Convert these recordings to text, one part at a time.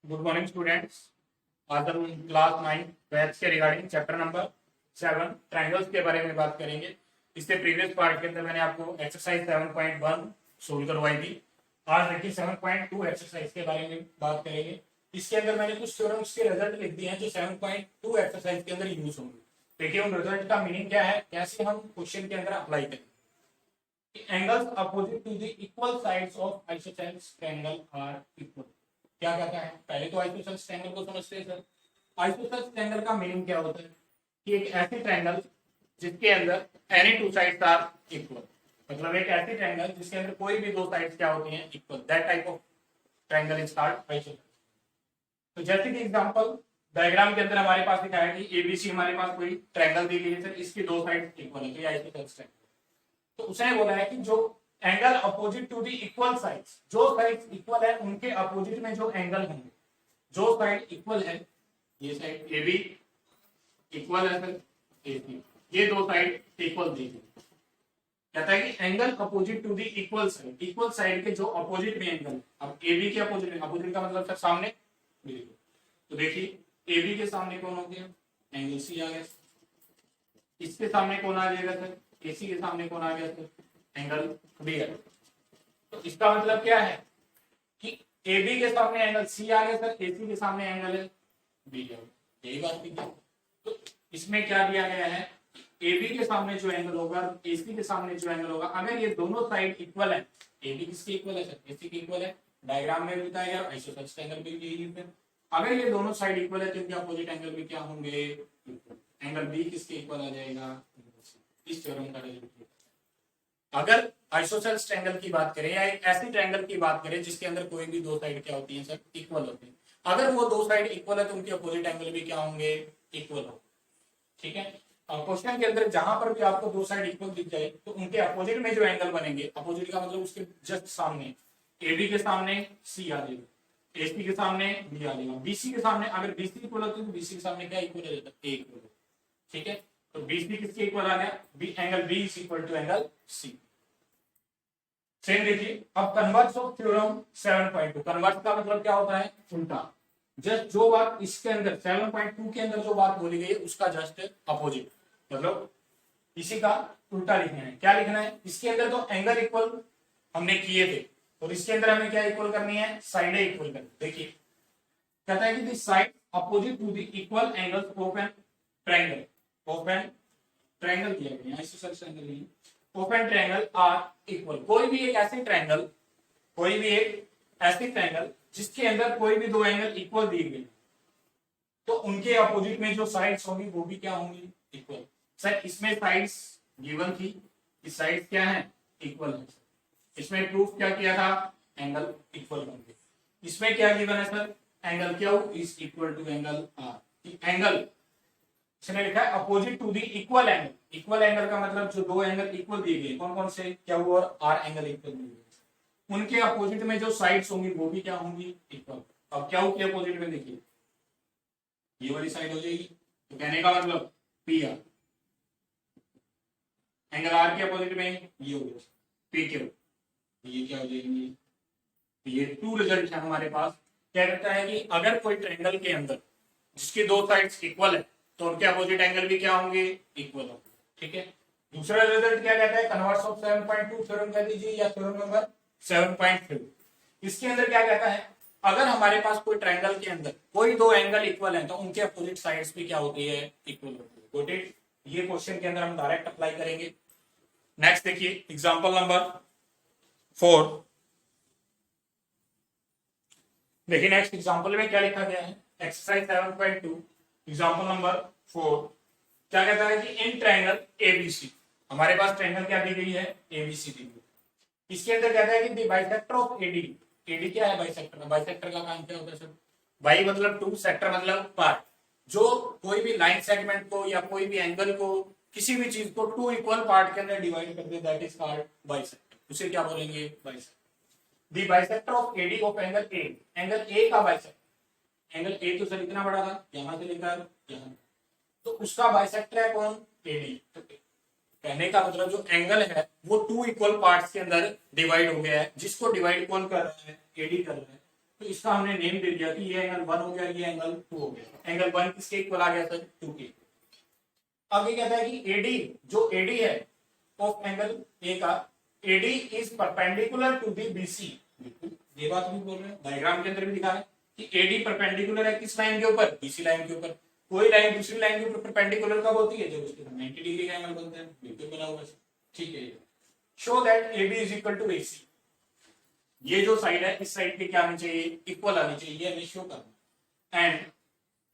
Good morning students. आज हम class 9 maths के रिगार्डिंग चैप्टर नंबर 7 ट्रायंगल्स के बारे में बात करेंगे। इससे प्रीवियस पार्ट के अंदर मैंने आपको एक्सरसाइज 7.1 सोल्व करवाई थी। आज देखिए 7.2 एक्सरसाइज के बारे में बात करेंगे। इसके अंदर मैंने कुछ थ्योरम्स के रिजल्ट लिख दिए हैं जो 7.2 एक्सरसाइज के अंदर यूज होंगे। देखिए उन रिजल्ट का मीनिंग क्या है, कैसे हम क्वेश्चन के अंदर अप्लाई करेंगे। Angles opposite to the equal sides of isosceles triangle are equal. क्या कहता है, पहले तो आइसोसेलेस ट्रायंगल को समझते हैं सर। आइसोसेलेस ट्रायंगल का मीनिंग क्या होता है कि एक ऐसी ट्रायंगल जिसके अंदर any two sides are equal, मतलब एक ऐसी ट्रायंगल जिसके अंदर कोई भी दो साइड्स क्या होती हैं, equal. That type of triangle is called isosceles. तो जैसे कि एग्जांपल डायग्राम के अंदर हमारे पास दिखाया है कि एबीसी हमारे पास कोई ट्रायंगल दी गई है सर, इसकी दो साइड इक्वल है, तो ये आइसोसेलेस ट्रायंगल। तो उसने बोला है कि जो angle opposite to the equal sides, जो साइड्स इक्वल है उनके अपोजिट में जो एंगल होंगे, जो साइड इक्वल है, ये साइड ए बी इक्वल है सर ए सी, ये दो साइड इक्वल दी गई। कहता है कि angle opposite to the equal side, equal side के जो अपोजिट में एंगल, अब ए बी के अपोजिट में, अपोजिट का मतलब सर सामने, तो देखिए ए बी के सामने कौन हो गया, एंगल सी आ गया। इसके सामने कौन आ जाएगा सर, एसी के सामने कौन आ गया सर, एंगल बी है। तो इसका मतलब क्या है कि ए बी के सामने एंगल सी आ गया सर, एसी के सामने एंगल है बी है, यही बात थी। तो इसमें क्या दिया गया है, ए बी के सामने जो एंगल होगा, एसी के सामने जो एंगल होगा, अगर ये दोनों साइड इक्वल है, ए बी किसके इक्वल है सर, एसी के इक्वल है। डायग्राम में बताया गया आइसोसेलेस ट्रायंगल भी यही है। अगर ये दोनों साइड इक्वल है तो इनके अपोजिट एंगल भी क्या होंगे, एंगल बी किसके इक्वल आ जाएगा, इस थ्योरम का रिजल्ट। अगर आइसोसेलेस ट्रायंगल की बात करें या एक ऐसी ट्रायंगल की बात करें जिसके अंदर कोई भी दो साइड क्या होती है सर, इक्वल होती है, अगर वो दो साइड इक्वल है तो उनके अपोजिट एंगल भी क्या होंगे, इक्वल हो। ठीक है। क्वेश्चन के अंदर जहां पर भी आपको दो साइड इक्वल दिख जाए तो उनके अपोजिट में जो एंगल बनेंगे, अपोजिट का मतलब उसके जस्ट सामने, ए बी के सामने सी आ जाएगा, एसी के सामने बी आ जाएगा, बीसी के सामने, अगर बीसी इक्वल होती है तो बीसी के सामने क्या इक्वल हो जाता है, ए इक्वल। ठीक है। तो बीसी किसके इक्वल आ गया, B angle B is equal to angle C. Same देखिए अब कन्वर्स ऑफ थ्योरम 7.2। कन्वर्स का मतलब क्या होता है, उल्टा। जस्ट जो बात इसके अंदर 7.2 के अंदर जो बात बोली गई है उसका जस्ट अपोजिट, मतलब इसी का उल्टा लिखना है। क्या लिखना है, इसके अंदर तो एंगल इक्वल हमने किए थे और इसके अंदर हमें क्या इक्वल करनी है, साइडें इक्वल करनी। देखिए कहता है कि the side opposite to the equal angles of an triangle, of an triangle दिया गया है, आइसोसेलेस ट्रायंगल नहीं, of an triangle are equal. कोई भी एक ऐसी ट्रायंगल, कोई भी एक ऐसी ट्रायंगल जिसके अंदर कोई भी दो एंगल इक्वल दिए गए तो उनके अपोजिट में जो साइड्स होंगी वो भी क्या होंगी, इक्वल। सर इसमें साइड्स गिवन थी, इस साइड्स क्या है, इक्वल है। इसमें प्रूफ क्या किया था, एंगल इक्वल होंगे। इसमें क्या गिवन है sir, angle Q is equal to angle R. Angle इसने लिखा है opposite to the equal angle. Equal angle का मतलब जो दो एंगल इक्वल दिए गए, कौन कौन से, क्यू और आर एंगल इक्वल दिए गए, उनके अपोजिट में जो साइड्स होंगी वो भी क्या होंगी, इक्वल। अब क्यू के अपोजिट में देखिए ये वाली साइड हो जाएगी, तो कहने का मतलब पी आर। एंगल आर के अपोजिट में ये हो गया पी क्यू, ये क्या हो जाएंगी, ये टू रिजल्ट है हमारे पास। क्या कहता है कि अगर कोई ट्रायंगल के अंदर जिसकी दो साइड्स इक्वल है तो उनके अपोजिट एंगल भी क्या होंगे, इक्वल होंगे। ठीक है। दूसरा रिजल्ट क्या कहता है, कन्वर्स ऑफ 7.2 थ्योरम कह दीजिए या थ्योरम नंबर 7.3। इसके अंदर क्या कहता है, अगर हमारे पास कोई ट्रायंगल के अंदर कोई दो एंगल इक्वल है तो उनके अपोजिट साइड्स भी क्या होती है, इक्वल होती है। Got it. ये क्वेश्चन के अंदर हम डायरेक्ट अप्लाई करेंगे। नेक्स्ट देखिए एग्जांपल नंबर 4। देखिए नेक्स्ट एग्जांपल में क्या लिखा गया है, एक्सरसाइज 7.2 एग्जांपल नंबर 4। क्या कहता है कि इन ट्रायंगल एबीसी, हमारे पास ट्रायंगल क्या दी गई है, एबीसी दी गई। इसके अंदर कहता है कि the bisector of AD, AD क्या है, बाइसेक्टर। बाइसेक्टर का काम क्या होता है सर, बाई मतलब टू, सेक्टर मतलब पार्ट। जो कोई भी लाइन सेगमेंट को या कोई भी एंगल को, किसी भी चीज को टू इक्वल पार्ट के अंदर डिवाइड कर दे, दैट इज कॉल्ड बाइसेक्टर। उसे क्या बोलेंगे, bisector. The bisector of AD of angle A, angle A का बाइसेक्टर, एंगल ए तो सर इतना बड़ा था, यहां से लेकर यहां, तो उसका बाइसेक्टर है कौन, एडी। तो कहने का मतलब जो एंगल है वो टू इक्वल पार्ट्स के अंदर डिवाइड हो गया है, जिसको डिवाइड कौन कर रहा है, एडी कर रहा है। तो इसका हमने नेम दे दिया कि ये एंगल 1 हो गया, ये एंगल 2 हो गया। एंगल 1 किसके इक्वल आ गया सर? 2 के। आगे कहता है कि एडी, जो एडी है ऑफ एंगल ए का, AD is perpendicular to the BC. ये बात भी बोल रहे हैं, डायग्राम के अंदर भी दिखा है कि एडी परपेंडिकुलर है किस लाइन के ऊपर? बीसी लाइन के ऊपर। कोई लाइन दूसरी लाइन के ऊपर परपेंडिकुलर कब होती है? जब उसके 90 डिग्री का एंगल बनता है। बिल्कुल बना हुआ है, ठीक है। Show that AB is equal to AC। ये जो साइड है इस साइड पे क्या आनी चाहिए? इक्वल आनी चाहिए, ये हमें शो करना। एंड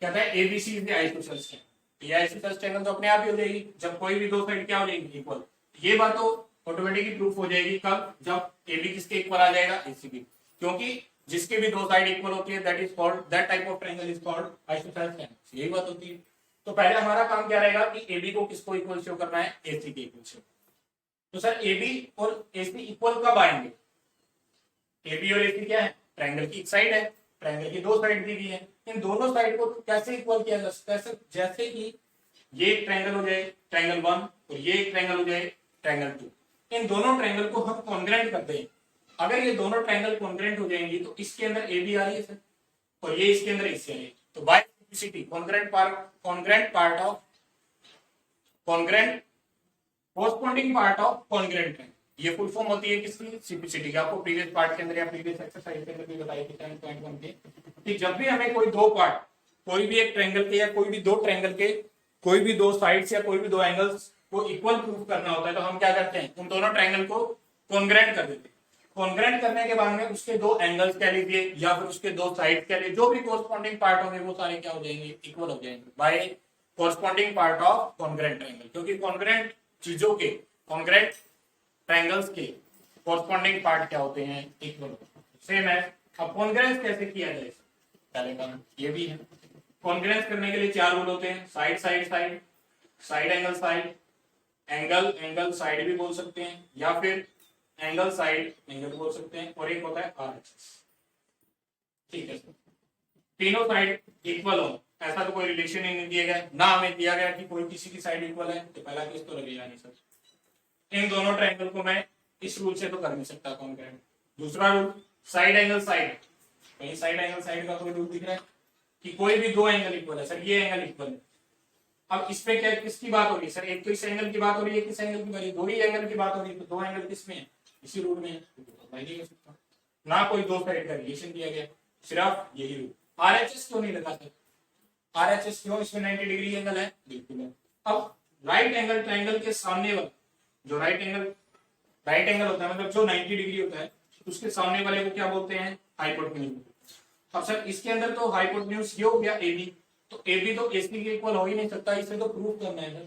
कहता है ABC is the isosceles triangle. ये आइसोसेलेस ट्रायंगल तो अपने आप ही हो जाएगी जब कोई भी दो साइड क्या हो जाएगी? इक्वल। ये बात तो ऑटोमेटिकली प्रूफ हो जाएगी कब? जब AB किसके इक्वल आ जाएगा? AC की। क्योंकि जिसके भी दो साइड इक्वल होती है that is called, that type of triangle is called isosceles triangle. यही बात होती है। तो पहले हमारा काम क्या रहेगा कि AB को किसको इक्वल शो करना है? AC के इक्वल शो। तो सर AB और AC इक्वल कब आएंगे? AB और AC क्या है? ट्रायंगल की एक साइड है, ट्रायंगल की दो साइड दी गई है। इन दोनों साइड को कैसे इक्वल किया जा सकता है? जैसे कि ये एक ट्रायंगल हो जाए ट्रायंगल 1 और ये एक ट्रायंगल हो जाए ट्रायंगल 2। इन दोनों ट्रायंगल को हम कॉन्ग्रुएंट कर दें। अगर ये दोनों ट्रायंगल कॉन्ग्रुएंट हो जाएंगी तो इसके अंदर AB आ रही है सर और ये इसके अंदर AC आ रही है। तो by simplicity congruent part of congruent corresponding part of congruent triangle, ये फुल फॉर्म होती है किसकी? सिंप्लिसिटी की। आपको प्रीवियस पार्ट के अंदर या प्रीवियस एक्सरसाइज के अंदर भी बताई थी 10.1 के कि जब भी हमें कोई दो पार्ट, कोई भी एक ट्रायंगल के या कोई भी दो ट्रायंगल के कोई भी दो साइड्स या कोई भी दो एंगल्स को इक्वल प्रूफ करना होता है तो हम क्या करते हैं? उन दोनों ट्रायंगल को कॉन्ग्रुएंट कर देते हैं। कॉन्ग्रुएंट करने के बाद में उसके दो एंगल्स कह लीजिए या फिर उसके दो साइड्स कह लीजिए, जो भी कोरस्पॉन्डिंग पार्ट होंगे वो सारे क्या हो जाएंगे? इक्वल हो जाएंगे by corresponding part of congruent triangle. क्योंकि कॉन्ग्रुएंट चीजों के, कॉन्ग्रुएंट ट्रायंगल्स के कोरस्पॉन्डिंग पार्ट क्या होते हैं? इक्वल। सेम है। अब कॉन्ग्रुएंस कैसे किया जाए? पहले काम ये भी है। कॉन्ग्रुएंस करने के लिए चार रूल होते हैं, side side side, side angle side, angle angle side भी बोल सकते हैं या फिर एंगल साइड एंगल बोल सकते हैं, और एक होता है RHS। ठीक है सर, तीनों साइड इक्वल हो ऐसा तो कोई रिलेशन ही नहीं दिया गया ना, हमें दिया गया कि कोई किसी की साइड इक्वल है तो पहला केस तो लगेगा नहीं सर। इन दोनों ट्रायंगल को मैं इस रूल से तो कर नहीं सकता कॉन्ग्रुएंट। दूसरा रूल साइड एंगल साइड, कहीं साइड एंगल साइड का कोई रूल दिख रहा है कि कोई भी दो एंगल इक्वल है? सर ये एंगल इक्वल है। अब इस पे क्या किसकी बात हो रही है? सर एक तो इस एंगल की बात हो रही है, किस एंगल की बात? दो ही एंगल की बात हो रही है, तो दो एंगल किसमें है? इसी रूल में है। मैं नहीं कर सकता ना, कोई दो साइड का रिलेशन दिया गया, सिर्फ यही रूल। RHS क्यों नहीं लगा सर? RHS क्यों? इसमें 90 डिग्री एंगल है, बिल्कुल है। अब राइट एंगल ट्रायंगल के सामने वाला जो राइट एंगल होता है, मतलब जो 90 डिग्री होता है, उसके सामने वाले को क्या बोलते हैं? हाइपोटेन्यूज। अब सर इसके अंदर तो हाइपोटेन्यूज ये हो गया AB, तो AB तो AC के इक्वल हो ही नहीं सकता, इसे तो प्रूव करना है सर।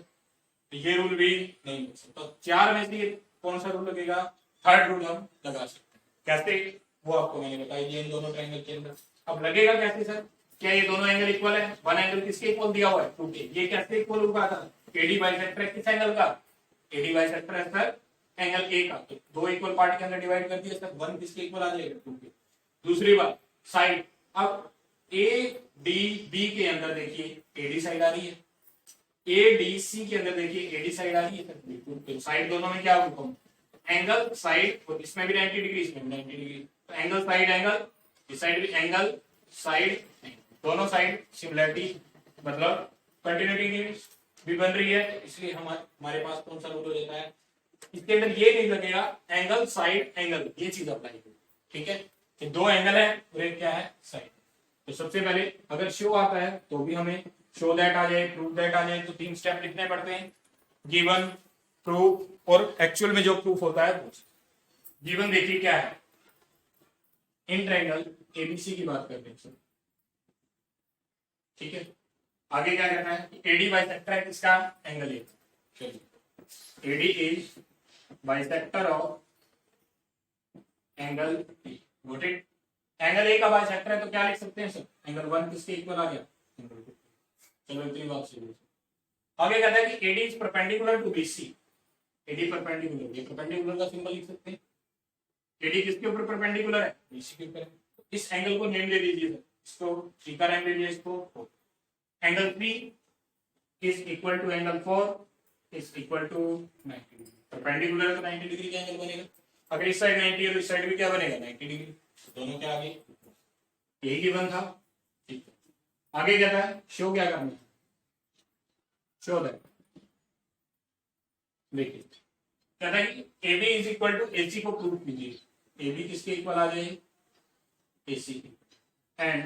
तो ये रूल भी नहीं हो सकता। चार में से कौन सा रूल लगेगा? थर्ड रूल हम लगा सकते हैं। कैसे? वो आपको मैंने बताई दिया इन दोनों ट्रायंगल के अंदर। अब लगेगा कैसे सर? क्या ये दोनों एंगल इक्वल है? वन एंगल किसके इक्वल दिया हुआ है? 2 के। ये कैसे इक्वल होगा सर? AD बाइसेक्टर है किस एंगल का? AD बाइसेक्टर है सर एंगल A का। तो दो इक्वल पार्ट के अंदर डिवाइड कर दिया सर, वन किसके इक्वल आ जाएगा? 2 के। दूसरी बात साइड, अब ADB के अंदर देखिए AD साइड आ रही है, ADC के अंदर देखिए AD साइड आ रही है सर, बिल्कुल। साइड दोनों में क्या होगा? एंगल साइड, और इसमें भी 90 डिग्री, इसमें भी 90 डिग्री, तो एंगल साइड एंगल, इस साइड भी एंगल साइड, दोनों साइड सिमिलरिटी मतलब कंटिन्यूटी भी बन रही है, इसलिए हमारे पास कौन सा रूल हो जाता है? इसके अंदर ये नहीं लगेगा एंगल साइड एंगल, ये चीज अप्लाई होगी। ठीक है, कि दो एंगल है और एक क्या है? साइड। तो सबसे पहले अगर शो आता है तो भी हमें शो दैट आ जाए, प्रूव दैट आ जाए, तो 3 स्टेप लिखने पड़ते हैं, गिवन, प्रूफ और एक्चुअल में जो प्रूफ होता है वो। गिवन देखिए क्या है, इन ट्रायंगल ABC की बात करते हैं। ठीक है, आगे क्या करना है? AD बाइसेक्टर है किसका? Angle A। चलिए, AD is bisector of angle B। Got it? Angle A का बाइसेक्टर है तो क्या लिख सकते हैं सर? एंगल 1 किसके इक्वल आ गया? चलो इतनी बात सही। आगे कहता है कि AD is perpendicular to BC। AD perpendicular, ये परपेंडिकुलर का सिंबल लिख सकते हैं। AD किसके ऊपर परपेंडिकुलर है? BC के ऊपर। इस एंगल को नेम दे दीजिए सर, इसको 3 का नेम दे दीजिए, इसको angle 3 is equal to angle 4 is equal to 90 degree. Perpendicular तो 90 डिग्री का एंगल बनेगा। अगर इस साइड 90 है तो इस साइड भी क्या बनेगा? 90 डिग्री। दोनों क्या आ गए? ए गिवन था, ठीक है। आगे क्या था, शो क्या करना है, शो दैट, देखिए कहता है कि A B is equal to A C को प्रूव कीजिए, ए बी किसके इक्वल आ जाए, A C and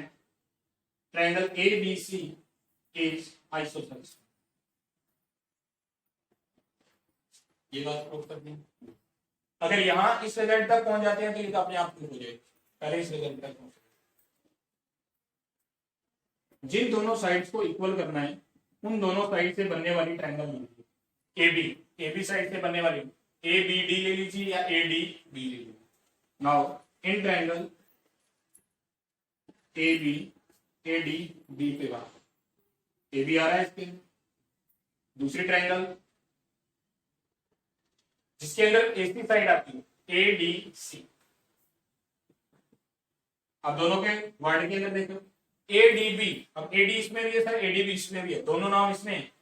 triangle A B C is isosceles, ये बात प्रूव करनी है। अगर यहां इस रिजल्ट तक पहुंच जाते हैं तो ये तो अपने आप प्रूव हो जाएगी, पहले इस रिजल्ट तक पहुंच। जिन दोनों साइड्स को इक्वल करना है उन दोनों साइड से बनने वाली ट्रायंगल लीजिए, ए बी साइड से बनने वाली ए बी डी ले लीजिए या ए डी बी ले लीजिए। Now in triangle A D B पे बात, ए बी आ रहा है इसके, दूसरी ट्रायंगल जिसके अंदर ए सी साइड आती है ए डी सी। अब दोनों के वर्ड के अंदर देखो ए डी बी, अब ए डी इसमें भी है सर, ए डी बी इसमें भी है, दोनों नाम इसमें है,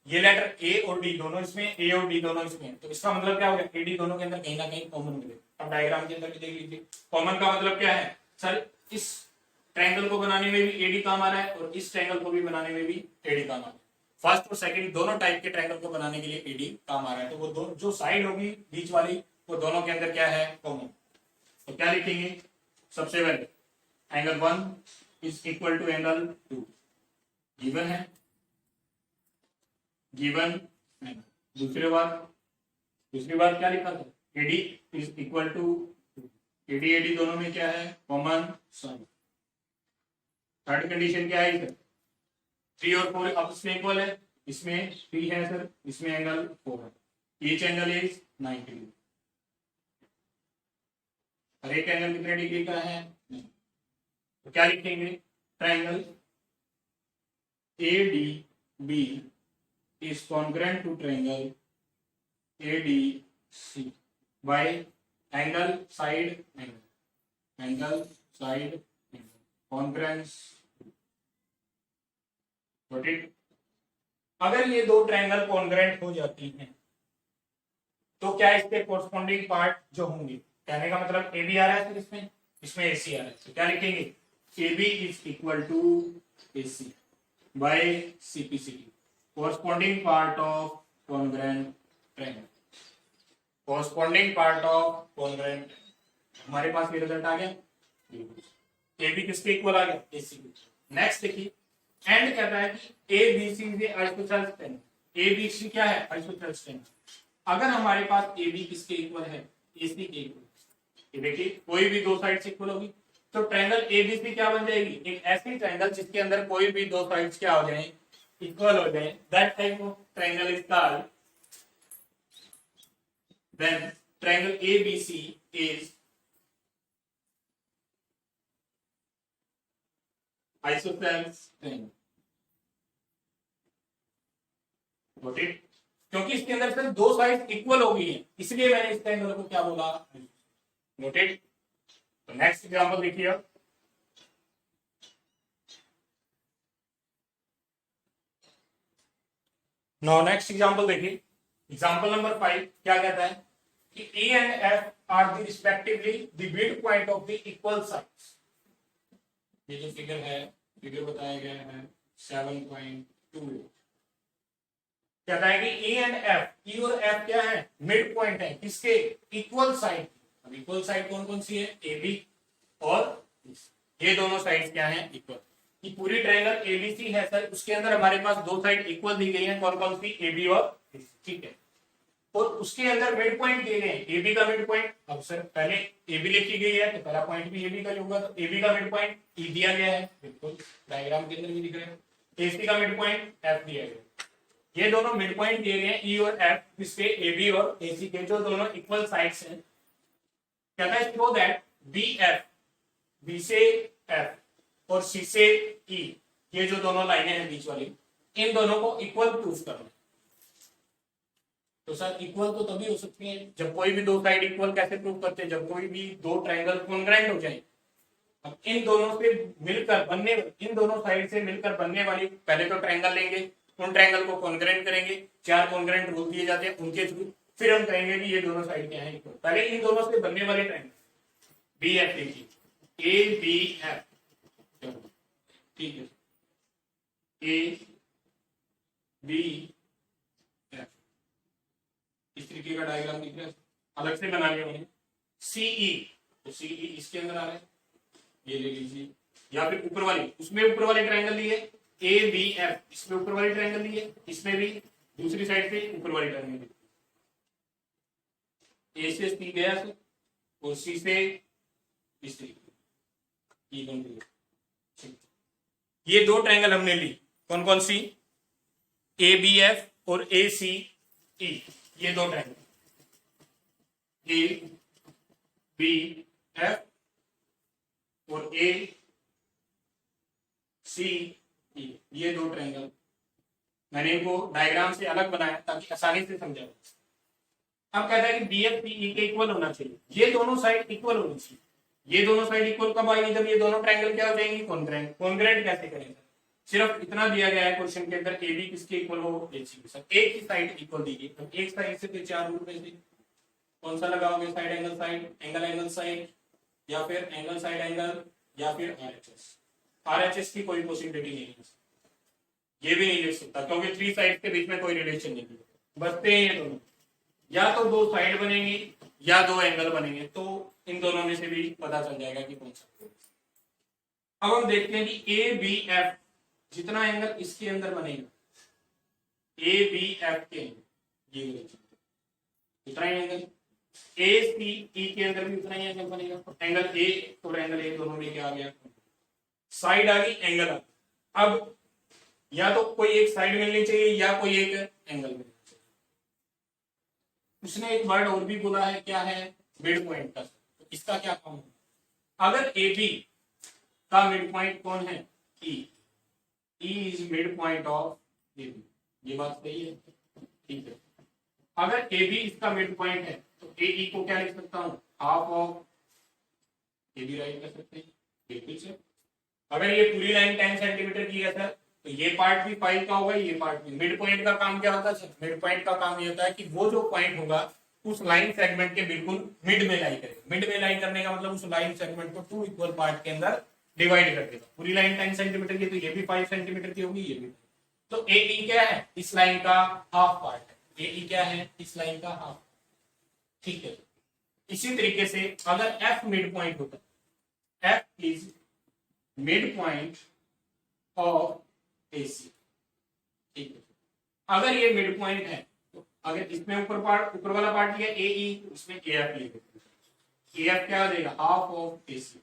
ये लेटर ए और डी दोनों इसमें, ए और डी दोनों इसमें, तो इसका मतलब क्या हो गया, ए डी दोनों के अंदर कहीं ना कहीं कॉमन मिले। अब डायग्राम के अंदर भी देख लीजिए, कॉमन का मतलब क्या है सर, इस ट्रायंगल को बनाने में भी एडी काम आ रहा है और इस ट्रायंगल को भी बनाने में भी एडी काम आ रहा है। फर्स्ट और सेकंड दोनों टाइप के ट्रायंगल को बनाने के लिए एडी काम आ रहा है, तो वो दो जो साइड होगी बीच वाली वो दोनों के अंदर क्या है, कॉमन। तो क्या लिखेंगे, सबसे पहले angle 1 is equal to angle 2, given है, गिवन। दूसरी बात क्या लिखा था, AD is equal to, AD दोनों में क्या है, कॉमन साइड। थर्ड कंडीशन क्या है सर, 3 और 4 अब इसमें इक्वल है, इसमें 3 है सर, इसमें एंगल 4 है, ईच एंगल इज 90 डिग्री। हर एक एंगल कितने डिग्री का है, तो क्या लिखेंगे, triangle A D B is congruent to triangle A D C by angle side angle congruence. अगर ये दो ट्रायंगल कॉन्ग्रुएंट हो जाती हैं तो क्या इसके कोरस्पॉन्डिंग पार्ट जो होंगे, कहने का मतलब ए बी आ रहा है, इसमें ए सी आ रहा है, तो क्या लिखेंगे, A B is equal to A C by C P C T, corresponding part of congruent triangle, corresponding part of congruent. हमारे पास ये रिजल्ट आ गया, ए बी किसके इक्वल आ गया, ए सी। नेक्स्ट देखिए, एंड कहता है कि A B C is isosceles triangle, A B C क्या है, आइसोसेलेस ट्रायंगल। अगर हमारे पास ए बी किसके इक्वल है, ए सी के इक्वल, ये देखिए कोई भी दो साइड इक्वल होगी तो ट्रायंगल ए बी सी क्या बन जाएगी, एक ऐसी ट्रायंगल जिसके अंदर कोई भी दो साइड्स क्या हो जाए, इक्वल हो जाए, that type of triangle is called, then triangle A B C is isosceles triangle. Got it, क्योंकि इसके अंदर सिर्फ दो साइड इक्वल हो गई है, इसलिए मैंने इस ट्रायंगल को क्या बोला, गॉट इट। तो नेक्स्ट एग्जांपल देखिए, नाउ नेक्स्ट एग्जांपल देखिए, एग्जांपल नंबर 5 क्या कहता है कि E and F are the respectively the mid point of the equal sides. ये जो फिगर है, फिगर बताया गया है 7.2, कहता है कि E एंड F, E और F क्या है, मिड पॉइंट है किसके, इक्वल साइड। अब इक्वल साइड कौन कौन सी है, ए बी और ये दोनों साइड क्या है, इक्वल। कि पूरी ट्रायंगल एबीसी है सर, उसके अंदर हमारे पास दो साइड इक्वल दी गई है, कौन कौन सी, ए बी और, ठीक है, और उसके अंदर मिड पॉइंट दिए गए हैं, ए बी का मिड पॉइंट। अब सर पहले ए बी लिखी गई है तो पहला पॉइंट भी ए बी का होगा, तो ए बी का मिड पॉइंट ई दिया गया है, बिल्कुल डायग्राम के अंदर भी दिख रहा है, ए सी का मिड पॉइंट एफ दिया गया है। ये दोनों मिड पॉइंट दिए गए हैं ई और एफ, किसके, ए बी और ए सी के, जो दोनों इक्वल साइड्स हैं। कहता है show that B F, B से एफ और सी से ई, ये जो दोनों लाइनें हैं बीच वाली, इन दोनों को इक्वल प्रूफ करना। तो सर इक्वल तो तभी हो सकती है जब कोई भी दो साइड इक्वल कैसे प्रूफ करते हैं, जब कोई भी दो ट्रायंगल कॉन्ग्रुएंट हो जाए। अब इन दोनों से मिलकर बनने, इन दोनों साइड से मिलकर बनने वाली, पहले तो ट्रायंगल लेंगे, उन ट्रायंगल को कॉन्ग्रुएंट करेंगे, 4 कॉन्ग्रुएंट रूल दिए जाते हैं उनके थ्रू, फिर हम कहेंगे कि ये दोनों साइड क्या है इक्वल। पहले इन दोनों से बनने वाले ट्रायंगल बी एफ देखिए, ए बी एफ, ठीक है, ए बी एफ, इस तरीके का डायग्राम दिख रहा है, अलग से बना लिया मैंने। सीई, तो सीई इसके अंदर आ रहा है, ये ले लीजिए, या फिर ऊपर वाली, उसमें ऊपर वाले ट्रायंगल लिए, ए बी एफ, इसमें ऊपर वाले ट्रायंगल लिए, इसमें भी दूसरी साइड से ऊपर वाले ट्रायंगल, ए से सी गया सर, और सी से इस तरीके, ये बन गई। ये दो ट्रायंगल हमने ली, कौन कौन सी, ए बी एफ और ए सी ई, ये दो ट्रायंगल, ए बी एफ और ए सी ई, ये दो ट्रायंगल मैंने इनको डायग्राम से अलग बनाया ताकि आसानी से समझा। अब कहता है कि बी एफ पी ई के इक्वल होना चाहिए, ये दोनों साइड इक्वल होनी चाहिए। ये दोनों साइड इक्वल कब आएगी, जब ये दोनों ट्रायंगल क्या हो जाएंगे, कॉन्ग्रेंट। कॉन्ग्रेंट कैसे करेंगे, सिर्फ इतना दिया गया है क्वेश्चन के अंदर, ए बी किसके इक्वल हो, ए सी के साथ, एक ही साइड इक्वल दी गई, तो एक साइड से फिर चार रूल में से कौन सा लगाओगे, side angle side, angle angle side, या फिर एंगल साइड एंगल, या फिर आरएचएस। आरएचएस की कोई पॉसिबिलिटी नहीं है, ये भी नहीं लिख सकता क्योंकि थ्री साइड के बीच में कोई रिलेशन नहीं है, बचते हैं ये दोनों, या तो दो साइड बनेंगी या दो एंगल बनेंगे, तो इन दोनों में से भी पता चल जाएगा कि कौन सा। अब हम देखते हैं कि ए बी एफ, जितना एंगल इसके अंदर बनेगा, ए बी एफ के ये उतना ही एंगल, ए सी ई के अंदर भी उतना ही एंगल बनेगा। एंगल ए और एंगल ए दोनों में क्या आ गया, साइड आ गई, एंगल आ गया। अब या तो कोई एक साइड मिलनी चाहिए या कोई एक एंगल मिलना चाहिए। उसने एक वर्ड और भी बोला है, क्या है, मिड पॉइंट का। तो इसका क्या काम है, अगर ए बी का मिड पॉइंट कौन है, E, E is mid point of A B, ये बात सही है, ठीक है। अगर ए बी इसका मिड पॉइंट है तो ए ई को क्या लिख सकता हूं, half of A B write कर सकते हैं, बिल्कुल सर। अगर ये पूरी लाइन 10 सेंटीमीटर की है सर, तो ये पार्ट भी 5 का होगा, ये पार्ट भी। मिड पॉइंट का काम क्या होता है सर, मिड पॉइंट का काम ये होता है कि वो जो पॉइंट होगा उस लाइन सेगमेंट के बिल्कुल मिड में लाई करेगा। मिड में लाई करने का मतलब उस लाइन सेगमेंट को 2 इक्वल पार्ट के अंदर डिवाइड कर देगा। पूरी लाइन 10 सेंटीमीटर की, तो ये भी 5 सेंटीमीटर की होगी, ये भी। तो ए ई क्या है, इस लाइन का हाफ पार्ट है, ए ई क्या है, इस लाइन का हाफ, ठीक है। इसी तरीके से अगर एफ मिड पॉइंट होता है, F is mid point of AC, ठीक है। अगर ये मिड पॉइंट है तो अगर इसमें ऊपर वाला पार्ट लिया ए ई, इसमें ए एफ लिया, ए एफ क्या हो जाएगा, हाफ ऑफ AC।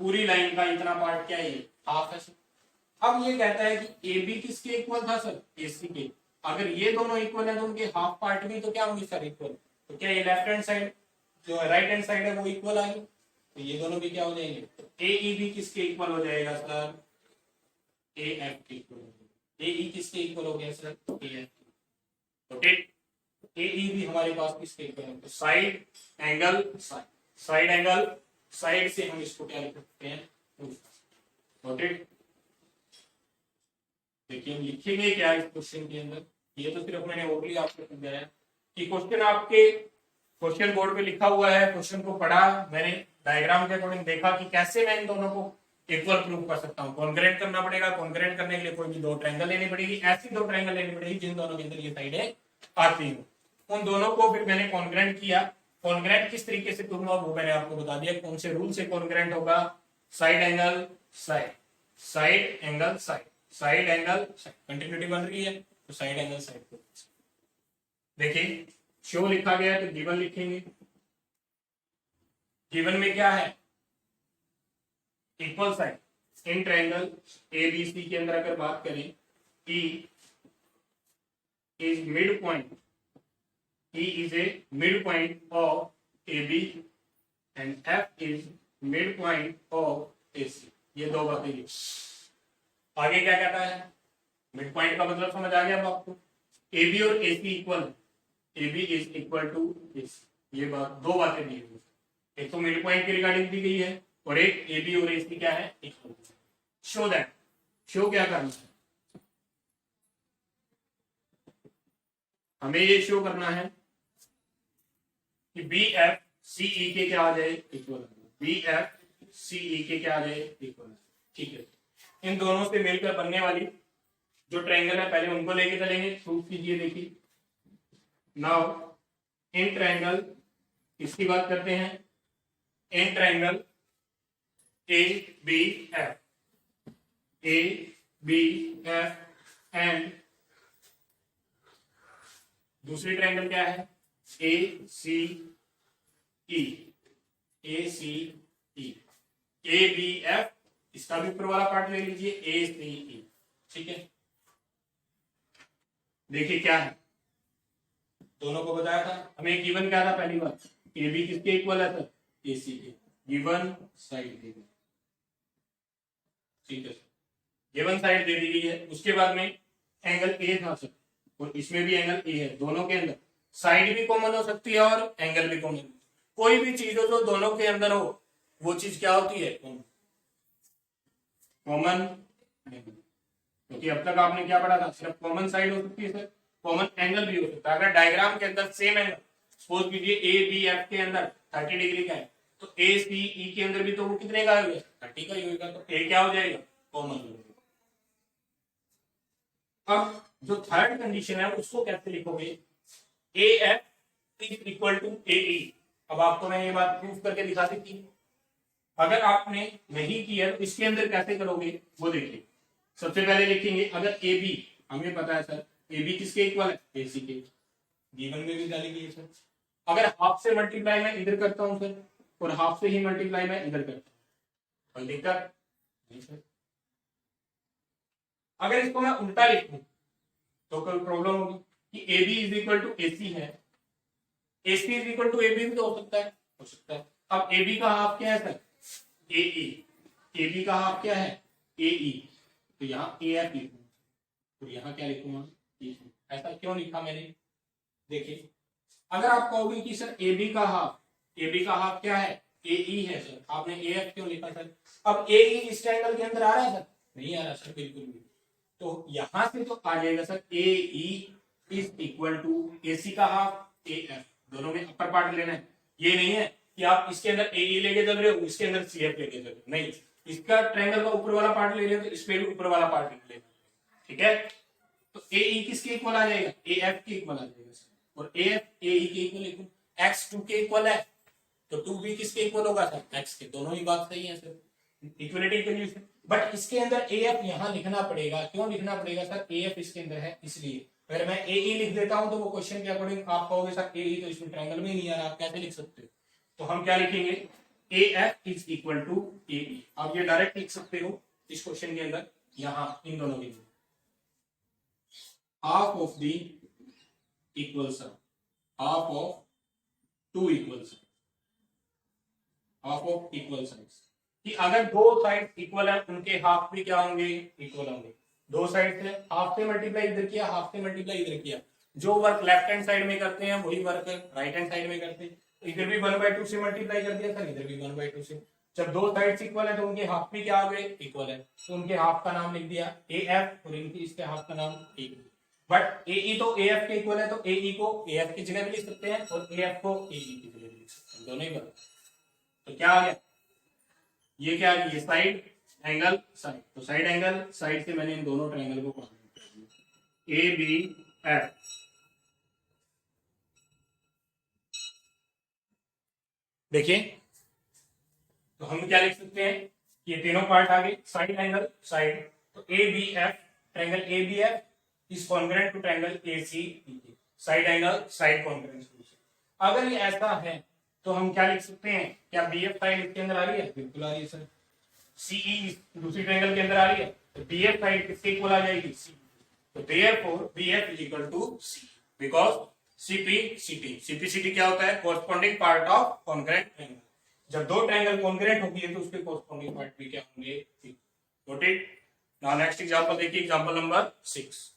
पूरी लाइन का इतना पार्ट क्या है, हाफ है। अब ये कहता है कि ए बी किसके इक्वल था सर, AC के। अगर ये दोनों इक्वल है तो उनके हाफ पार्ट भी तो क्या होंगे सर, इक्वल। तो क्या ये लेफ्ट हैंड साइड जो राइट हैंड साइड है वो इक्वल आ गई, तो ये दोनों भी क्या हो जाएंगे, तो ए ई भी किसके इक्वल हो जाएगा सर, ए एफ के इक्वल। ए ई किसके इक्वल हो गया सर, ए एफ। ओके, ए ई भी हमारे पास किसके इक्वल है, तो side angle side, side angle side से हम इसको क्या लिख सकते हैं, ओके। देखिए हम लिखेंगे क्या इस क्वेश्चन के अंदर, ये तो सिर्फ मैंने ओवरली आपको समझाया कि क्वेश्चन आपके क्वेश्चन बोर्ड पे लिखा हुआ है। क्वेश्चन को पढ़ा मैंने, डायग्राम के अकॉर्डिंग देखा कि कैसे मैं इन दोनों को इक्वल प्रूव कर सकता हूँ। कॉन्ग्रेंट करना पड़ेगा, कॉन्ग्रेंट करने के लिए कोई भी दो ट्रायंगल लेनी पड़ेगी, ऐसी दो ट्रायंगल लेनी पड़ेगी जिन दोनों के अंदर ये साइडें आती हो। उन दोनों को फिर मैंने कॉन्ग्रेंट किया। कॉन्ग्रेंट किस तरीके से करूंगा वो मैंने आपको बता दिया, कौन से रूल से कॉन्ग्रेंट होगा, side angle side, side angle side, side angle side, continuity बन रही है तो साइड एंगल साइड। देखिए शो लिखा गया है तो गिवन लिखेंगे। गिवन में क्या है, equal side in triangle A B C के अंदर अगर बात करें, E is mid point, E is a mid point of AB and F is mid point of AC। ये दो बातें। आगे क्या कहता है, मिड पॉइंट का मतलब समझ आ गया अब आपको। AB और AC इक्वल है, AB is equal to AC। ये बात, दो बातें दी हुई, एक तो मिड पॉइंट की रिगार्डिंग दी गई है और एक AB और AC क्या है, इक्वल। शो दैट, शो क्या करना है, हमें ये शो करना है कि BF CE के क्या आ जाए, इक्वल। BF CE के क्या आ जाए, इक्वल। ठीक है, इन दोनों से मिलकर बनने वाली जो ट्रायंगल है पहले उनको लेके चलेंगे, प्रूफ कीजिए। देखिए नाउ इन ट्रायंगल इसकी बात करते हैं, in triangle A B F, A B F and दूसरी ट्रायंगल क्या है, A C E, A C E, A B F, इसका भी ऊपर वाला पार्ट ले लीजिए, ए सी ई। ठीक है, देखिए क्या है, दोनों को बताया था हमें, गिवन क्या था पहली बार, ए बी किसके इक्वल है सर, ए सी के, गिवन साइड दे दी। ठीक है, गिवन साइड दे दी गई है। उसके बाद में एंगल ए था सर, और इसमें भी एंगल ए है, दोनों के अंदर साइड भी कॉमन हो सकती है और एंगल भी कॉमन। कोई भी चीज हो जो दोनों के अंदर हो वो चीज क्या होती है, कॉमन। क्योंकि अब तक आपने क्या पढ़ा था, सिर्फ कॉमन साइड हो सकती है सर, कॉमन एंगल भी हो सकता है। अगर डायग्राम के अंदर सेम एंगल सपोज कीजिए ए बी एफ के अंदर 30 डिग्री का है, तो ए सी ई के अंदर भी तो वो कितने का होगा, 30 का ही होगा, तो ए क्या हो जाएगा, कॉमन हो जाएगा। अब जो थर्ड कंडीशन है उसको कैसे लिखोगे, A F is equal to A E. अब आपको मैं ये बात प्रूफ करके दिखा देती हूँ, अगर आपने नहीं किया तो इसके अंदर कैसे करोगे वो देखिए। सबसे पहले लिखेंगे, अगर ए बी हमें पता है सर, ए बी किसके इक्वल है, ए सी के, गिवन में भी डाली गई है सर। अगर हाफ से मल्टीप्लाई मैं इधर करता हूं सर, और हाफ से ही मल्टीप्लाई मैं इधर करता हूं, कोई दिक्कत नहीं सर। अगर इसको मैं उल्टा लिखूं तो कोई प्रॉब्लम होगी कि A B is equal to A C है, A C is equal to A B भी तो हो सकता है, हो सकता है। अब ए बी का हाफ क्या है sir, A E, A B का हाफ क्या है, ए ई, तो यहाँ ए एफ लिखूंगा, तो यहाँ क्या लिखूंगा, ऐसा क्यों लिखा मैंने, देखिए अगर आप कहोगे कि सर ए बी का हाफ, ए बी का हाफ क्या है, ए ई है सर, आपने ए एफ क्यों लिखा सर। अब ए ई इस ट्रायंगल के अंदर आ रहा है सर, नहीं आ रहा सर बिल्कुल भी, तो यहां से तो आ जाएगा sir A E is equal to A C का हाफ ए एफ, दोनों में अपर पार्ट लेना है। ये नहीं है कि आप इसके अंदर ए ई लेके चल रहे हो, इसके अंदर सी एफ लेके चल रहे हो, नहीं, इसका ट्रायंगल का ऊपर वाला पार्ट ले रहे हो तो इसमें भी ऊपर वाला पार्ट ले लेना। ठीक है, तो ए ई किसके इक्वल आ जाएगा, ए एफ के इक्वल आ जाएगा सर, और ए एफ ए ई के इक्वल लिखूं, एक्स 2 के इक्वल है तो 2 भी किसके इक्वल होगा सर, एक्स के, दोनों ही बात सही है सर, इक्वलिटी कंडीशन। बट इसके अंदर ए एफ यहां लिखना पड़ेगा, क्यों लिखना पड़ेगा सर, ए एफ इसके अंदर है इसलिए। अगर मैं ए ई लिख देता हूं तो वो क्वेश्चन के अकॉर्डिंग आप कहोगे सर ए ई तो इसमें ट्रायंगल में ही नहीं आ रहा, आप कैसे लिख सकते हो, तो हम क्या लिखेंगे, A F is equal to A E. आप ये डायरेक्ट लिख सकते हो इस क्वेश्चन के अंदर, यहां इन दोनों के half of the equal sum, half of two equal sum, half of equal sides, कि अगर दो साइड इक्वल है उनके हाफ भी क्या होंगे, इक्वल होंगे। दो साइड से हाफ से मल्टीप्लाई इधर किया, हाफ से मल्टीप्लाई इधर किया, जो वर्क लेफ्ट हैंड साइड में करते हैं वही वर्क राइट हैंड साइड में करते हैं। इधर भी 1/2 से मल्टीप्लाई कर दिया सर, इधर भी 1/2 से। जब दो साइड्स इक्वल है तो उनके हाफ भी क्या हो गए, इक्वल है, तो उनके हाफ का नाम लिख दिया ए एफ, और इनकी इसके हाफ का नाम ए। बट ए ई तो ए एफ के इक्वल है, तो ए ई को ए एफ की जगह भी लिख सकते हैं और ए एफ को ए ई की जगह भी लिख सकते हैं, दोनों ही बात। तो क्या आ गया, ये क्या है, ये साइड एंगल साइड, तो साइड एंगल साइड से मैंने इन दोनों ट्रायंगल को कॉम्बिनेट कर दिया, ए बी एफ। देखिए तो हम क्या लिख सकते हैं, ये तीनों पार्ट आ गए, साइड एंगल साइड, तो A B F, triangle A B F is congruent to triangle A C E, side angle side congruence. अगर ये ऐसा है तो हम क्या लिख सकते हैं, क्या बी एफ साइड इसके अंदर आ रही है, बिल्कुल आ रही है सर। सी ई दूसरी ट्रायंगल के अंदर आ रही है, तो बी एफ साइड किसके इक्वल आ जाएगी, सी, तो therefore B F is equal to C, because CP CPCT क्या होता है, corresponding part of congruent triangle. जब दो ट्रायंगल कॉन्ग्रुएंट होगी तो उसके कोरस्पॉन्डिंग पार्ट भी क्या होंगे, got it. Now next example देखिए, example number 6।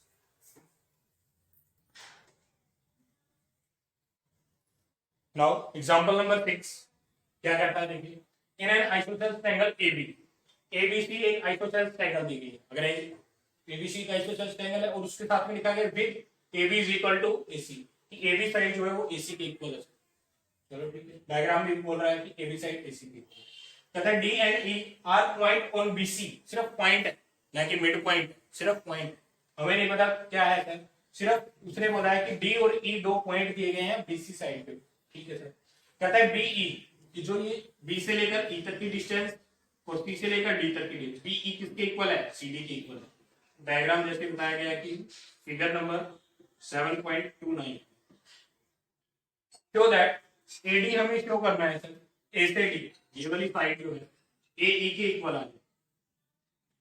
Now example number 6 क्या कहता है, देखिए in an isosceles triangle AB, ABC एक आइसोसेलेस ट्रायंगल दी गई है। अगर एबीसी एक आइसोसेलेस ट्रायंगल है और उसके साथ में लिखा गया with AB is equal to AC, कि एबी साइड जो है वो एसी के इक्वल है। चलो ठीक है, डायग्राम भी बोल रहा है कि एबी साइड एसी के इक्वल है। कहता है D and E R point on BC, सिर्फ पॉइंट है, ना कि मिड पॉइंट, सिर्फ पॉइंट। हमें नहीं पता क्या है सर, सिर्फ उसने बोला है कि डी और ई दो पॉइंट दिए गए हैं बीसी साइड पे, ठीक है सर। कहता है बीई कि जो ये बी से लेकर ई तक की डिस्टेंस और सी से लेकर डी तक की डिस्टेंस बीई किसके इक्वल है, सीडी के इक्वल है। डायग्राम जैसे बताया गया कि figure number 7.29 show that AD हमें शो करना है सर, ए से डी ये वाली साइड जो है ए ई के इक्वल आ जाए।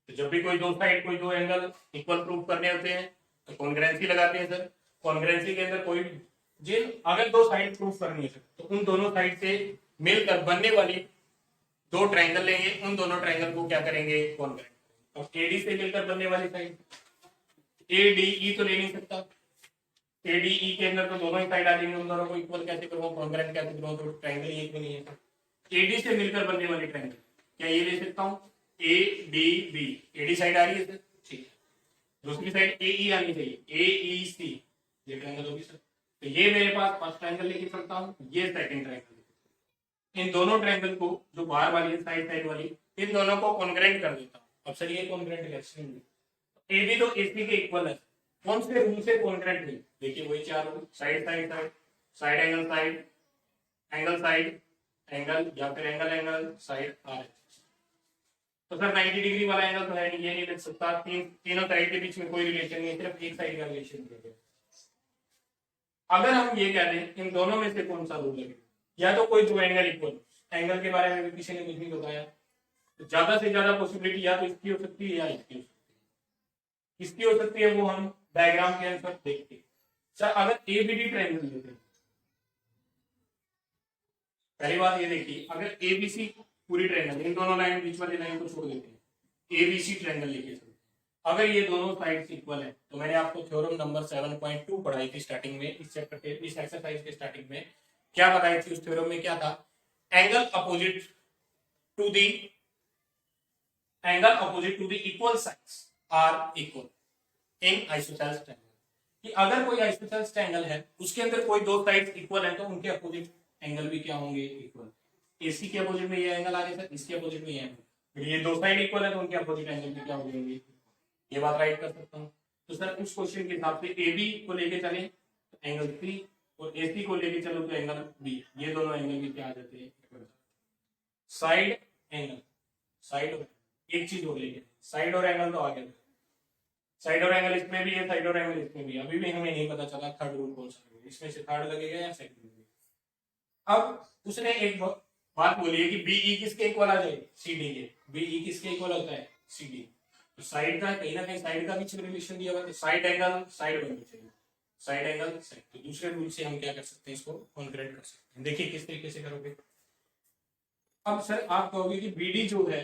तो जब भी कोई दो साइड कोई दो एंगल इक्वल प्रूव करने होते हैं तो कॉन्ग्रेंसी लगाते हैं सर। कॉन्ग्रेंसी के अंदर कोई जिन अगर दो साइड प्रूव करनी है तो उन दोनों साइड से मिलकर बनने वाली दो ट्रायंगल लेंगे, उन दोनों ट्रायंगल को क्या करेंगे, कॉन्ग्रेंट। और एडी से मिलकर बनने वाली साइड एडीई तो ले नहीं सकता, एडीई के अंदर तो दोनों ही साइड आ जाएंगे, उन दोनों को इक्वल कैसे करूँ, कॉन्ग्रेंट कैसे करूँ, तो ट्रायंगल एक भी नहीं है। एडी से मिलकर बनने वाली ट्रायंगल क्या ये ले सकता हूँ, A D B, AD side आ रही है सर, ठीक है। दूसरी साइड ए ई आनी चाहिए, ए ई सी, ये ट्रायंगल होगी सर। तो ये मेरे पास फर्स्ट ट्रायंगल लेके चलता हूँ, ये सेकंड ट्रायंगल। इन दोनों ट्रायंगल को जो बाहर वाली है साइड साइड वाली, इन दोनों को कॉन्ग्रेंट कर देता हूँ। अब सर ये कॉन्ग्रेंट कैसे होंगे, ए बी तो ए सी के इक्वल है, कौन से रूल से कॉन्ग्रेंट हुई, देखिए वही चार rule, side side side, side angle side, angle side angle, या फिर एंगल एंगल साइड आर। तो सर 90 डिग्री वाला एंगल तो है नहीं, ये नहीं लग सकता, तीनों साइड के बीच में कोई रिलेशन नहीं है, सिर्फ एक साइड का रिलेशन है। अगर हम ये कह दें इन दोनों में से कौन सा रूल लगेगा, या तो कोई दो एंगल इक्वल, एंगल के बारे में भी किसी ने कुछ नहीं बताया, तो ज्यादा से ज्यादा पॉसिबिलिटी या तो इसकी हो सकती है या इसकी हो सकती है। इसकी हो सकती है वो हम डायग्राम के अनुसार देखते हैं। सर अगर एबीडी ट्रायंगल लेते हैं, पहली बात ये देखिए, अगर एबीसी पूरी ट्रायंगल, इन दोनों लाइन बीच वाली लाइन को छोड़ देते हैं, एबीसी ट्रायंगल लेके चलते हैं, अगर ये दोनों साइड्स इक्वल है, तो मैंने आपको थ्योरम नंबर 7.2 पढ़ाई थी स्टार्टिंग में, इस चैप्टर के इस एक्सरसाइज के स्टार्टिंग में क्या बताई थी, उस थ्योरम में क्या था, angle opposite to the equal sides are equal in isosceles triangle, कि अगर कोई आइसोसेलेस ट्रायंगल है उसके अंदर कोई दो साइड्स इक्वल है तो उनके अपोजिट एंगल भी क्या होंगे, इक्वल। एसी के अपोजिट में ये एंगल आ गया सर, इसके अपोजिट में ये एंगल, ये दो साइड इक्वल है तो उनके अपोजिट एंगल भी क्या हो जाएंगे, ये बात राइट कर सकता हूँ। तो सर उस क्वेश्चन के हिसाब से ए बी को लेके चले तो एंगल सी, और ए सी को लेके चलो तो एंगल बी, ये दोनों एंगल भी क्या आ जाते हैं, साइड एंगल, साइड और एक चीज और लेके, साइड और एंगल तो आ गया, साइड और एंगल इसमें भी है, साइड और एंगल इसमें भी, अभी भी हमें नहीं पता चला थर्ड रूल कौन सा है, इसमें से थर्ड लगेगा या सेकंड लगेगा। अब उसने एक बात बोली है कि बीई किसके इक्वल आ जाए, सीडी के, बीई किसके इक्वल होता है, सीडी। तो साइड का कहीं ना कहीं साइड का भी रिलेशन दिया हुआ है, साइड एंगल साइड बननी चाहिए, साइड एंगल साइड। तो दूसरे रूल से हम क्या कर सकते हैं, इसको कॉन्क्रीट कर सकते हैं। देखिए किस तरीके से करोगे। अब सर आप कहोगे कि बीडी जो है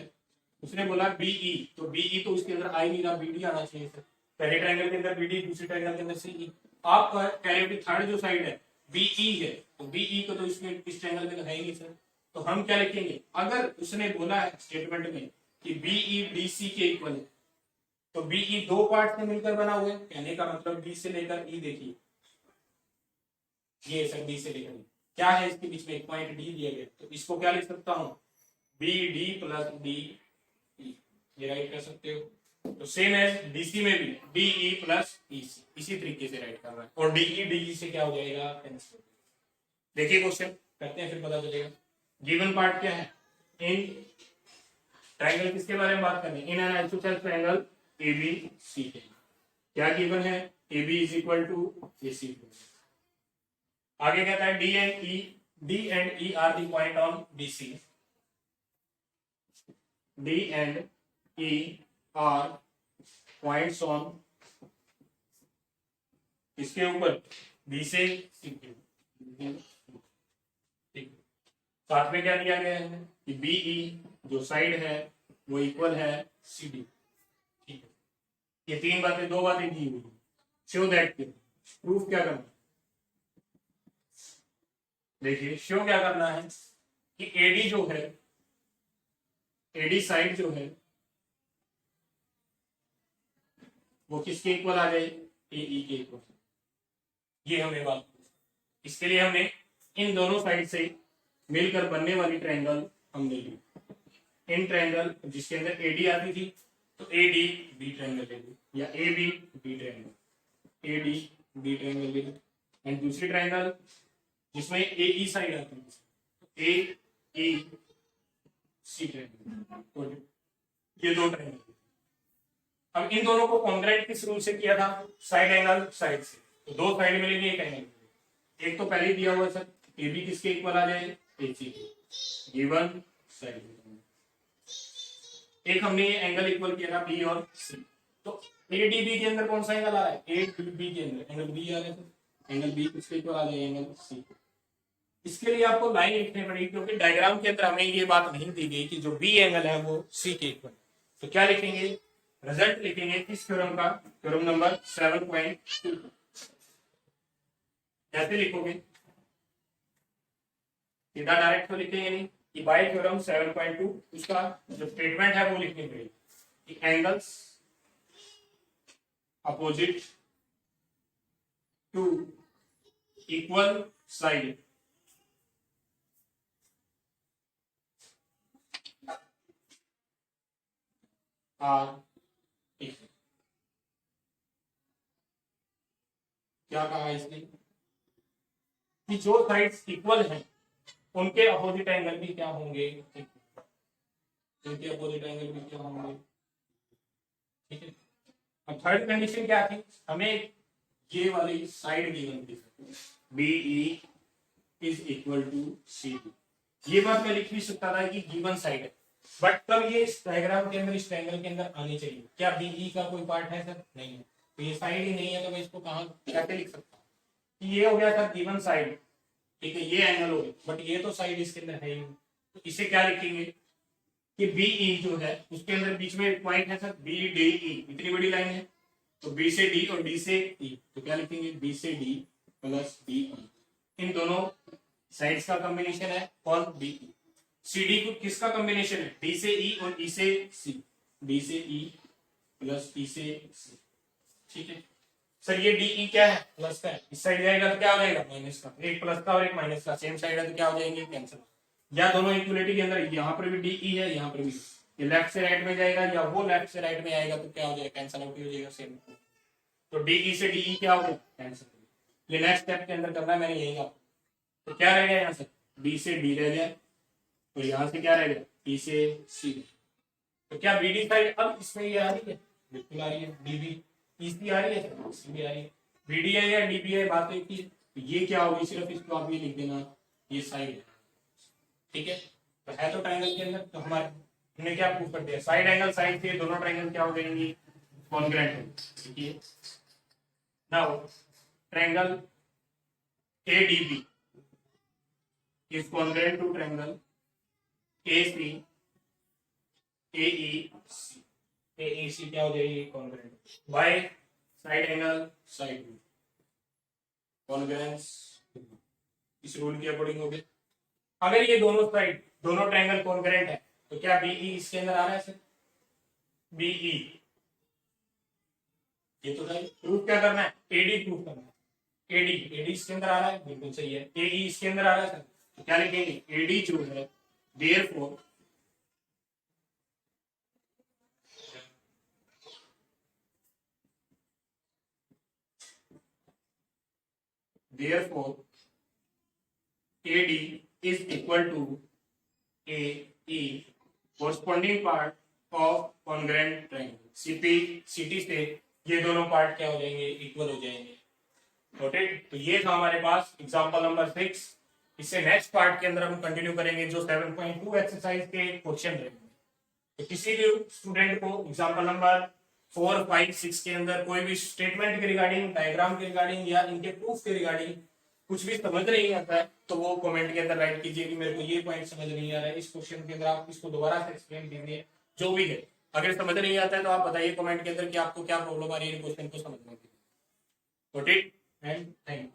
उसने बोला बीई, तो बीई तो उसके अंदर आ ही नहीं रहा, बीडी आना चाहिए सर, पहले ट्रायंगल के अंदर बीडी, दूसरे ट्रायंगल के अंदर सीई। आप कह रहे हो कि थर्ड जो साइड है बीई है, तो बीई को तो इसमें इस ट्रायंगल में तो है ही नहीं सर, तो हम क्या लिखेंगे, अगर उसने बोला है स्टेटमेंट में कि बीई डीसी के इक्वल है, तो बीई दो पार्ट से मिलकर बना हुआ है, कहने का मतलब डी से लेकर ई, देखिए ये सर डी से लेकर क्या है, इसके बीच में एक पॉइंट डी दिया गया, तो इसको क्या लिख सकता हूं, बी डी प्लस डी, ये राइट कर सकते हो। तो सेम एज डीसी में भी डीई प्लस ईसी, इसी तरीके से राइट करना है, और डीई डीई से क्या हो जाएगा, कैंसिल। देखिए क्वेश्चन करते हैं फिर पता चलेगा। गिवन पार्ट क्या है, इन ट्रायंगल किसके बारे में बात करनी है, in an isosceles triangle ABC के क्या गिवन है, AB is equal to AC। आगे कहता है D and E are the point on DC, D and E are points on इसके ऊपर B से C के, साथ में क्या दिया गया है कि BE जो साइड है वो इक्वल है CD, ठीक है। ये तीन बातें, दो बातें दी हुई, शो दैट, प्रूफ क्या करना, देखिए शो क्या करना है कि AD जो है, AD साइड जो है वो किसके इक्वल आ जाए, AE के इक्वल। ये हमें बात, इसके लिए हमने इन दोनों साइड से मिलकर बनने वाली ट्रायंगल हमने ली, इन ट्रायंगल जिसके अंदर AD आती थी तो ए डी बी ट्रायंगल ले लो, या A B B triangle, A D B triangle ले लो। एंड दूसरी ट्रायंगल जिसमें ए ई साइड आती है, ए ई सी ट्रायंगल, ये दो ट्रायंगल। अब इन दोनों को कॉन्ग्रेंट किस रूल से किया था? साइड एंगल साइड से। तो दो साइड मिलेगी एक एंगल, एक तो पहले ही दिया हुआ सर, ए बी किसके इक्वल आ जाए? ए सी के, गिवन साइड। एक हमने एंगल इक्वल किया था बी और सी, तो ए डी बी के अंदर कौन सा एंगल आ रहा है? ए डी बी के अंदर एंगल बी आ रहा है, एंगल बी किसके इक्वल आ जाए? Angle C. इसके लिए आपको लाइन लिखनी पड़ेगी, क्योंकि डायग्राम के अंदर हमें ये बात नहीं दी गई कि जो बी एंगल है वो सी के इक्वल। तो क्या लिखेंगे? रिजल्ट लिखेंगे किस थ्योरम का? Theorem number 7.2। कैसे लिखोगे? सीधा डायरेक्ट तो लिखेंगे नहीं, कि बाय थ्योरम 7.2 उसका जो स्टेटमेंट है वो लिखनी पड़ेगी। Angles opposite to equal side are equal. क्या कहा इसने? कि जो साइड्स इक्वल हैं उनके अपोजिट एंगल भी क्या होंगे? उनके अपोजिट एंगल भी क्या होंगे? ठीक है। अब थर्ड कंडीशन क्या थी? हमें ये वाली साइड गिवन थी, B E is equal to C D. ये बात मैं लिख भी सकता था कि गिवन साइड है, बट तब ये इस डायग्राम के अंदर, इस ट्रायंगल के अंदर आनी चाहिए। क्या बी ई का कोई पार्ट है सर? नहीं है, तो ये साइड ही नहीं है, तो मैं इसको कहाँ कैसे लिख सकता हूँ? ये हो गया था गिवन साइड, ठीक है, ये एंगल हो गया, बट ये तो साइड इसके अंदर है ही। तो इसे क्या लिखेंगे कि बी ई जो है उसके अंदर बीच में पॉइंट है सर, बी डी ई, इतनी बड़ी लाइन है, तो बी से डी और डी से ई, तो क्या लिखेंगे? बी से डी प्लस डी ई। इन दोनों साइड्स का कॉम्बिनेशन है कौन? B E. सी डी किसका कॉम्बिनेशन है? डी से ई और ई से सी, डी से ई प्लस ई से सी। ठीक है सर, ये डी ई क्या है? प्लस का है, इस साइड जाएगा तो क्या हो जाएगा? माइनस का। एक प्लस का और एक माइनस का सेम साइड है तो क्या हो जाएंगे? कैंसिल। या दोनों इक्वलिटी के अंदर यहाँ पर भी डी ई है, यहाँ पर भी, ये लेफ्ट से राइट में जाएगा या वो लेफ्ट से राइट में आएगा तो क्या हो जाएगा? कैंसिल आउट हो जाएगा सेम। तो डी ई से डी ई क्या हो जाएगा? कैंसिल। ये नेक्स्ट स्टेप के अंदर करना है मैंने यही आपको। तो क्या रह गया यहाँ से? बी से डी रह गया, तो यहाँ से क्या रह गया? ई से सी। तो क्या बी डी साइड अब इसमें ये आ रही है? बिल्कुल आ रही है। डी बी ईसी आ रही है, सी भी आ रही है। बीडी है या डीबी है, बात एक ही है। तो ये क्या होगी? सिर्फ इसको आप ये लिख देना, ये साइड है। ठीक है, तो है तो ट्रायंगल के अंदर, तो हमारे हमने क्या प्रूव कर दिया? साइड एंगल साइड से दोनों ट्रायंगल क्या हो जाएंगी? कॉन्ग्रुएंट। ठीक है, now triangle ADB is congruent to triangle AC AEC. AEC क्या हो जाएगी? Congruent by side angle side congruence इस रूल के अकॉर्डिंग हो गया। अगर ये दोनों साइड, दोनों ट्रायंगल कॉन्ग्रुएंट है तो क्या बीई इसके अंदर आ रहा है सर? बीई ये तो सही। प्रूफ क्या करना है? एडी प्रूफ करना है। एडी एडी इसके अंदर आ रहा है, बिल्कुल सही है। एई इसके अंदर आ रहा है सर, तो क्या लिखेंगे? एडी जो है therefore therefore AD is equal to AE corresponding part of congruent triangle। CP CT से ये दोनों पार्ट क्या हो जाएंगे? इक्वल हो जाएंगे। नोटेड। तो ये था हमारे पास एग्जांपल नंबर 6। इससे नेक्स्ट पार्ट के अंदर हम कंटिन्यू करेंगे जो 7.2 एक्सरसाइज के क्वेश्चन रहेंगे। तो किसी भी स्टूडेंट को एग्जांपल नंबर 4, 5, 6 के अंदर कोई भी स्टेटमेंट के रिगार्डिंग, डायग्राम के रिगार्डिंग या इनके प्रूफ के रिगार्डिंग कुछ भी समझ नहीं आता है तो वो कमेंट के अंदर राइट कीजिए कि मेरे को ये पॉइंट समझ नहीं आ रहा है, इस क्वेश्चन के अंदर आप इसको दोबारा से एक्सप्लेन कीजिए, जो भी है। अगर समझ नहीं आता है तो आप बताइए कमेंट के अंदर कि आपको क्या प्रॉब्लम आ रही है क्वेश्चन को समझने की। And thank you.